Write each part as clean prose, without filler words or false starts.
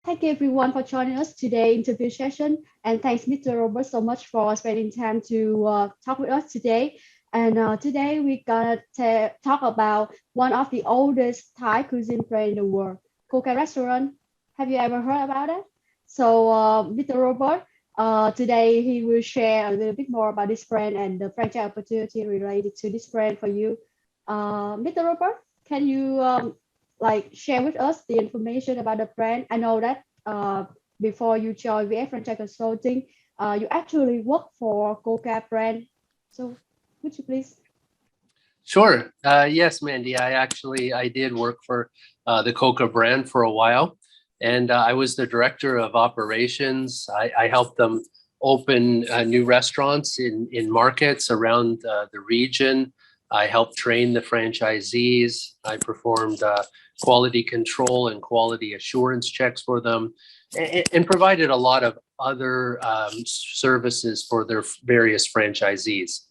Thank you everyone for joining us today interview session, and thanks Mr. Robert so much for spending time to talk with us today. And today we're gonna talk about one of the oldest Thai cuisine brand in the world, Coca restaurant. Have you ever heard about it? So Mr. Robert, today he will share a little bit more about this brand and the franchise opportunity related to this brand for you. Mr. Robert, can you like share with us the information about the brand? I know that before you joined VF Franchise Consulting, you actually work for Coca brand. So would you please? Sure. Yes, Mandy. I did work for the Coca brand for a while, and I was the director of operations. I helped them open new restaurants in markets around the region. I helped train the franchisees. I performed quality control and quality assurance checks for them, and provided a lot of other services for their various franchisees.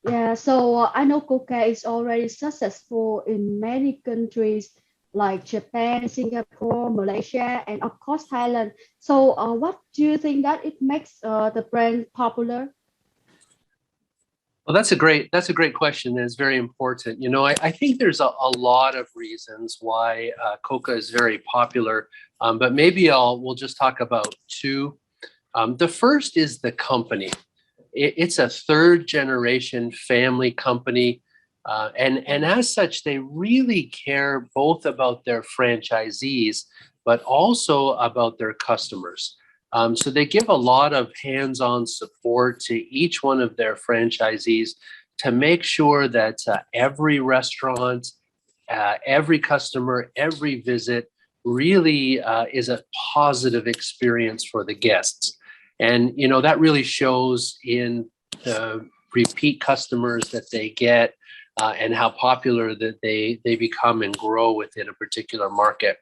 Yeah, so I know Coca is already successful in many countries like Japan, Singapore, Malaysia, and of course Thailand. So what do you think that it makes the brand popular? Well, that's a great question. And it's very important. I think there's a lot of reasons why Coca is very popular, but maybe we'll just talk about two. The first is the company. It's a third generation family company. And as such, they really care both about their franchisees, but also about their customers. So they give a lot of hands-on support to each one of their franchisees to make sure that every restaurant, every customer, every visit really is a positive experience for the guests. And, that really shows in the repeat customers that they get and how popular that they become and grow within a particular market.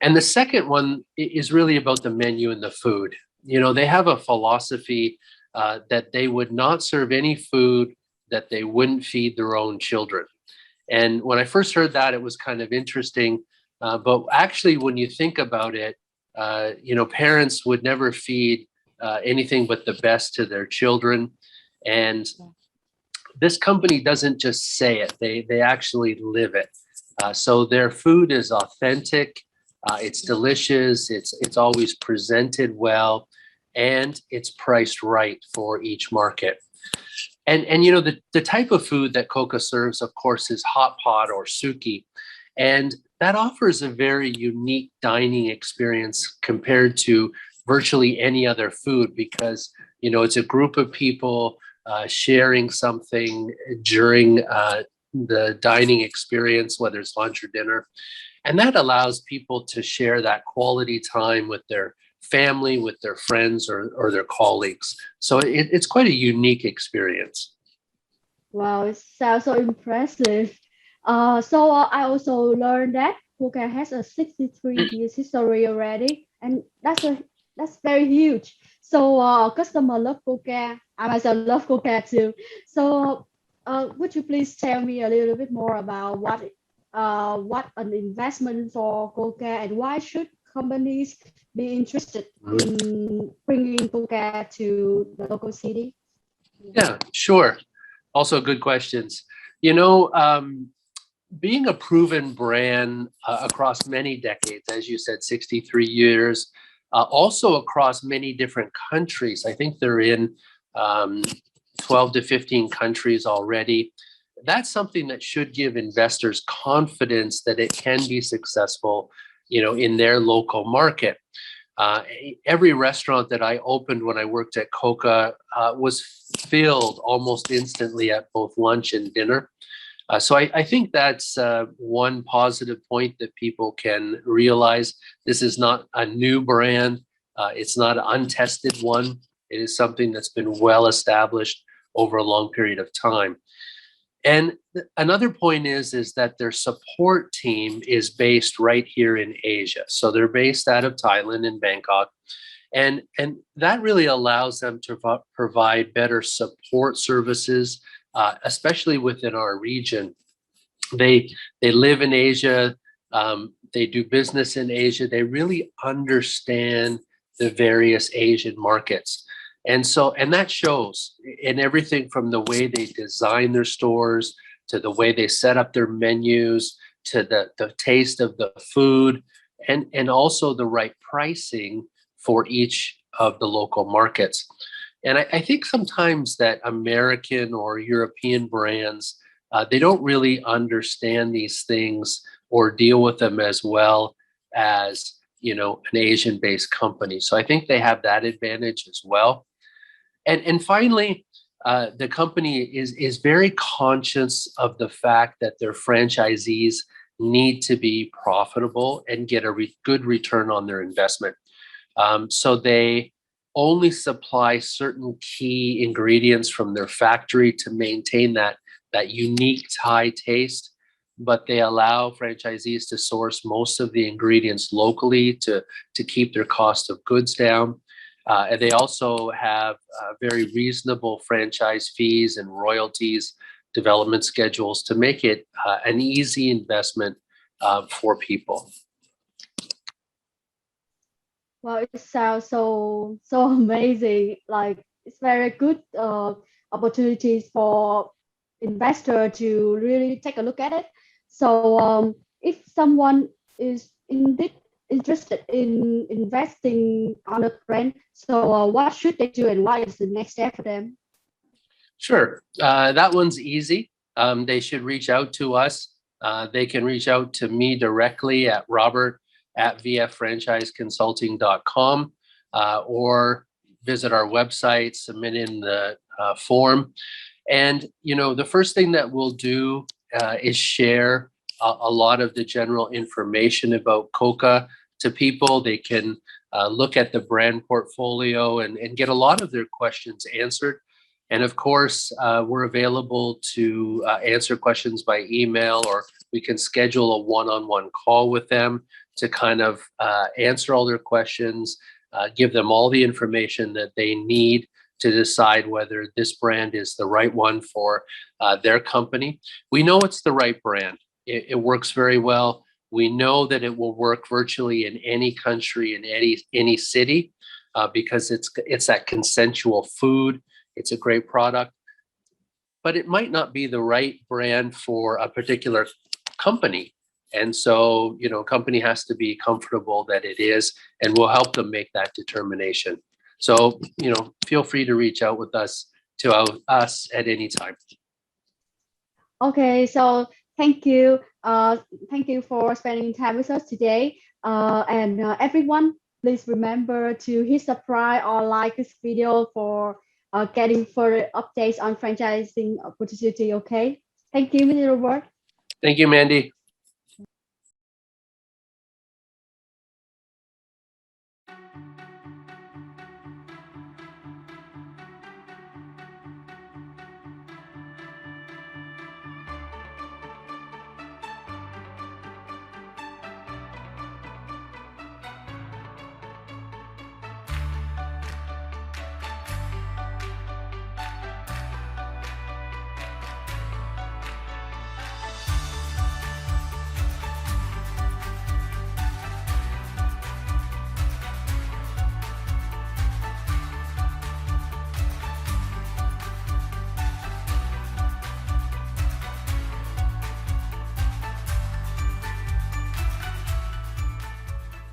And the second one is really about the menu and the food. They have a philosophy that they would not serve any food that they wouldn't feed their own children. And when I first heard that, it was kind of interesting. But actually, when you think about it, parents would never feed anything but the best to their children. And this company doesn't just say it, they actually live it. So their food is authentic, it's delicious, it's always presented well, and it's priced right for each market. And the type of food that Coca serves, of course, is hotpot or Suki. And that offers a very unique dining experience compared to virtually any other food because, it's a group of people sharing something during the dining experience, whether it's lunch or dinner. And that allows people to share that quality time with their family, with their friends or their colleagues. So it's quite a unique experience. Wow, it sounds so impressive. So I also learned that Coca has a 63 years history already, and that's very huge. So customer love Coca. I myself love Coca too. So would you please tell me a little bit more about what an investment for Coca and why should companies be interested in bringing Coca to the local city? Yeah, sure. Also good questions. Being a proven brand across many decades, as you said, 63 years, also across many different countries. I think they're in 12 to 15 countries already. That's something that should give investors confidence that it can be successful, in their local market. Every restaurant that I opened when I worked at Coca was filled almost instantly at both lunch and dinner. So I think that's one positive point that people can realize. This is not a new brand. It's not an untested one. It is something that's been well established over a long period of time. And another point is that their support team is based right here in Asia. So they're based out of Thailand in Bangkok. And that really allows them to provide better support services, especially within our region. They live in Asia. they do business in Asia, they really understand the various Asian markets. And that shows in everything from the way they design their stores, to the way they set up their menus, to the taste of the food, and also the right pricing for each of the local markets. And I think sometimes that American or European brands, they don't really understand these things or deal with them as well as, an Asian-based company. So I think they have that advantage as well. And finally, the company is very conscious of the fact that their franchisees need to be profitable and get a good return on their investment. So they only supply certain key ingredients from their factory to maintain that unique Thai taste, but they allow franchisees to source most of the ingredients locally to keep their cost of goods down. And they also have very reasonable franchise fees and royalties, development schedules to make it an easy investment for people. Well, it sounds so amazing. Like it's very good opportunities for investor to really take a look at it. So if someone is indeed interested in investing on a brand, so what should they do and what is the next step for them? Sure, that one's easy. They should reach out to us. They can reach out to me directly at robert@vffranchiseconsulting.com or visit our website, submit in the form. And, the first thing that we'll do is share a lot of the general information about Coca to people. They can look at the brand portfolio and get a lot of their questions answered. And of course, we're available to answer questions by email, or we can schedule a one-on-one call with them to kind of answer all their questions, give them all the information that they need to decide whether this brand is the right one for their company. We know it's the right brand. It works very well. We know that it will work virtually in any country, in any city, because it's that consensual food. It's a great product, but it might not be the right brand for a particular company. And so, a company has to be comfortable that it is, and we'll help them make that determination. So, feel free to reach out with us at any time. Okay, so thank you. Thank you for spending time with us today. And everyone, please remember to hit subscribe or like this video for getting further updates on franchising opportunity. Okay. Thank you, Mr. Robert. Thank you, Mandy.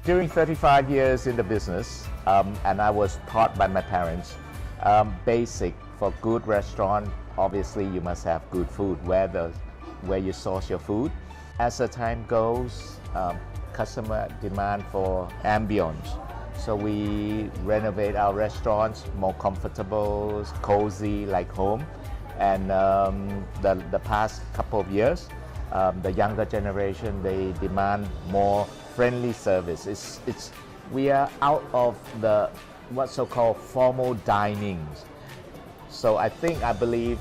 During 35 years in the business, and I was taught by my parents, basic for good restaurant, obviously you must have good food, where you source your food. As the time goes, customer demand for ambience. So we renovate our restaurants, more comfortable, cozy, like home. And the past couple of years, the younger generation, they demand more friendly service. We are out of the what's so-called formal dining. So I believe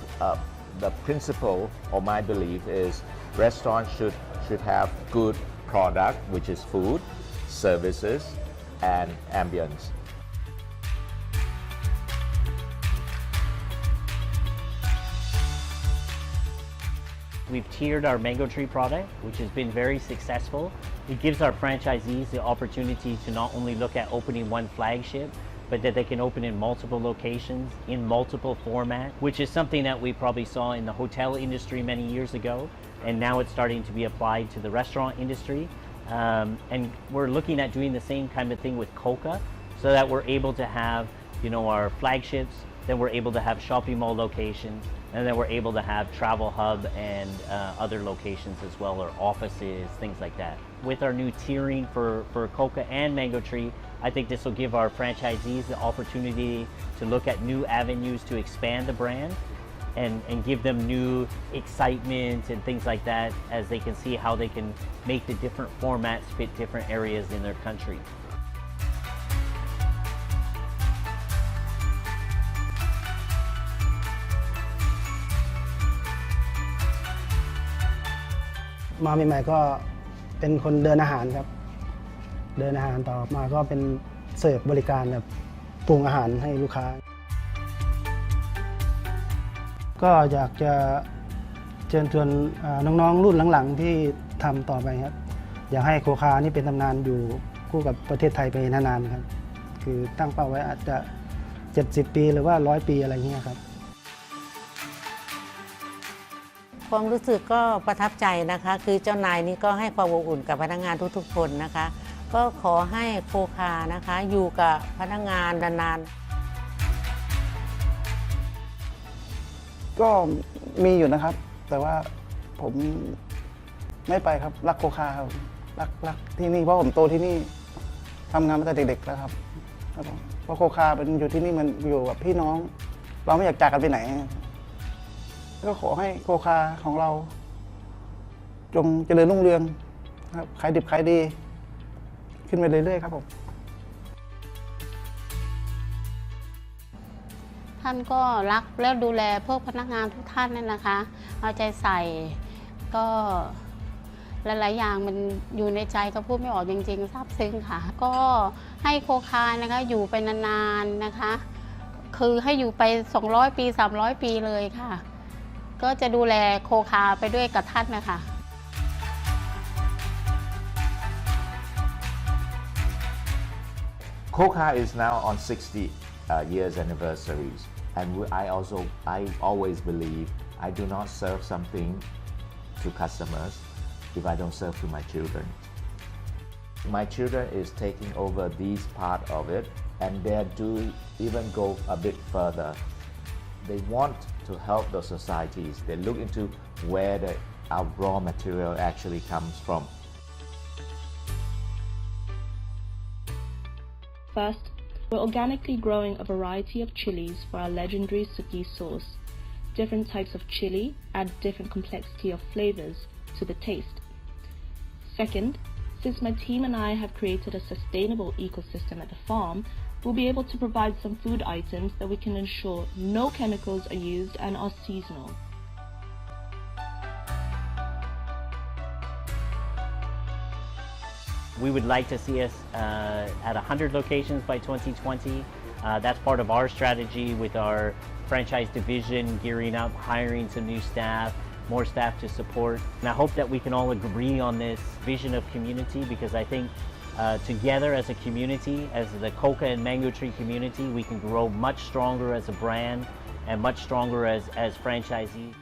the principle, or my belief, is restaurants should have good product, which is food, services, and ambience. We've tiered our mango tree product, which has been very successful. It gives our franchisees the opportunity to not only look at opening one flagship, but that they can open in multiple locations, in multiple formats, which is something that we probably saw in the hotel industry many years ago, and now it's starting to be applied to the restaurant industry. And we're looking at doing the same kind of thing with Coca, so that we're able to have, our flagships, then we're able to have shopping mall locations, and then we're able to have travel hub and other locations as well, or offices, things like that. With our new tiering for Coca and Mango Tree, I think this will give our franchisees the opportunity to look at new avenues to expand the brand and give them new excitement and things like that, as they can see how they can make the different formats fit different areas in their country. มาใหม่ๆก็เป็นคนเดินอาหารครับเดินอาหารต่อมาก็เป็นเสิร์ฟบริการแบบปรุงอาหารให้ลูกค้าก็อยากจะเชิญชวนน้องๆรุ่นหลังๆที่ทำต่อไปครับอยากให้โคคานี่เป็นตำนานอยู่คู่กับประเทศไทยไปนานๆครับคือตั้งเป้าไว้อาจจะ70 ปีหรือว่า100 ปีอะไรเงี้ยครับความรู้สึกก็ประทับใจนะคะคือเจ้านายนี่ก็ให้ความอบอุ่นกับพนักงานทุกๆคนนะคะก็ขอให้โคคานะคะอยู่กับพนักงานนานๆก็มีอยู่นะครับแต่ว่าผมไม่ไปครับรักโคคาครับรักที่นี่เพราะผมโตที่นี่ทำงานมาตั้งแต่เด็กๆแล้วครับเพราะโคคาเป็นอยู่ที่นี่มันอยู่กับพี่น้องเราไม่อยากจากกันไปไหนก็ขอให้โคคาของเราจงเจริญรุ่งเรืองครับขายดิบขายดีขึ้นไปเรื่อยๆครับผมท่านก็รักและดูแลพวกพนักงานทุกท่านนั่นนะคะเอาใจใส่ก็หลายๆอย่างมันอยู่ในใจก็พูดไม่ออกจริงๆซาบซึ้งค่ะก็ให้โคคานะคะอยู่ไปนานๆนะคะคือให้อยู่ไป200 ปี300 ปีเลยค่ะก็จะดูแลโคคาไปด้วยกับท่านนะคะ Coca is now on 60 years anniversaries, and I always believe I do not serve something to customers if I don't serve to my children. My children is taking over this part of it, and they do even go a bit further. They want to help the societies. They look into where our raw material actually comes from. First, we're organically growing a variety of chilies for our legendary Suki sauce. Different types of chili add different complexity of flavors to the taste. Second, since my team and I have created a sustainable ecosystem at the farm, we'll be able to provide some food items that we can ensure no chemicals are used and are seasonal. We would like to see us at 100 locations by 2020. That's part of our strategy with our franchise division, gearing up, hiring some new staff, more staff to support. And I hope that we can all agree on this vision of community, because I think together as a community, as the Coca and Mango Tree community, we can grow much stronger as a brand and much stronger as franchisees.